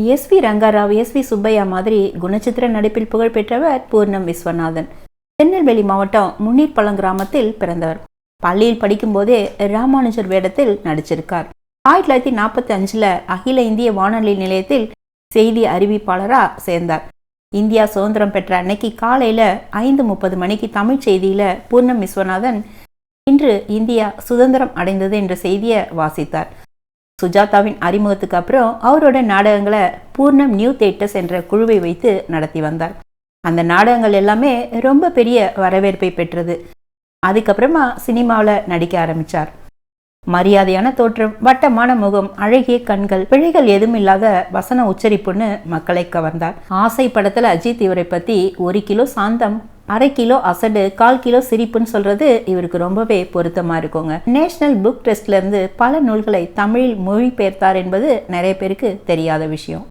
SV. Rangarao, SV. Subbaiah மாதிரி குணச்சித்திர நடிப்பில் புகழ்பெற்றவர் பூர்ணம் விஸ்வநாதன். திருநெல்வேலி மாவட்டம் முன்னீர்பள்ளம் கிராமத்தில் பிறந்தவர். பள்ளியில் படிக்கும்போதே ராமானுஜர் வேடத்தில் நடிச்சிருக்கார். 1945 அகில இந்திய வானொலி நிலையத்தில் செய்தி அறிவிப்பாளரா சேர்ந்தார். இந்தியா சுதந்திரம் பெற்ற அன்னைக்கு காலையில 5:30 மணிக்கு தமிழ் செய்தியில பூர்ணம் விஸ்வநாதன் இன்று இந்தியா சுதந்திரம் அடைந்தது என்ற செய்தியை வாசித்தார். சுஜாதாவின் அறிமுகத்துக்கு அப்புறம் அவரோட நாடகங்களை பூர்ணம் நியூ தியேட்டர்ஸ் என்ற குழுவை வைத்து நடத்தி வந்தார். அந்த நாடகங்கள் எல்லாமே ரொம்ப பெரிய வரவேற்பை பெற்றது. அதுக்கப்புறமா சினிமாவில் நடிக்க ஆரம்பிச்சார். மரியாதையான தோற்றம், வட்டமான முகம், அழகிய கண்கள், பிழைகள் எதுவும் இல்லாத வசன உச்சரிப்புன்னு மக்களை கவர்ந்தார். ஆசை படத்துல அஜித் இவரை பத்தி 1 கிலோ சாந்தம், 1/2 கிலோ அசடு, 1/4 கிலோ சிரிப்புன்னு சொல்றது இவருக்கு ரொம்பவே பொருத்தமா இருக்குங்க. நேஷனல் புக் டெஸ்ட்ல இருந்து பல நூல்களை தமிழில் மொழிபெயர்த்தார் என்பது நிறைய பேருக்கு தெரியாத விஷயம்.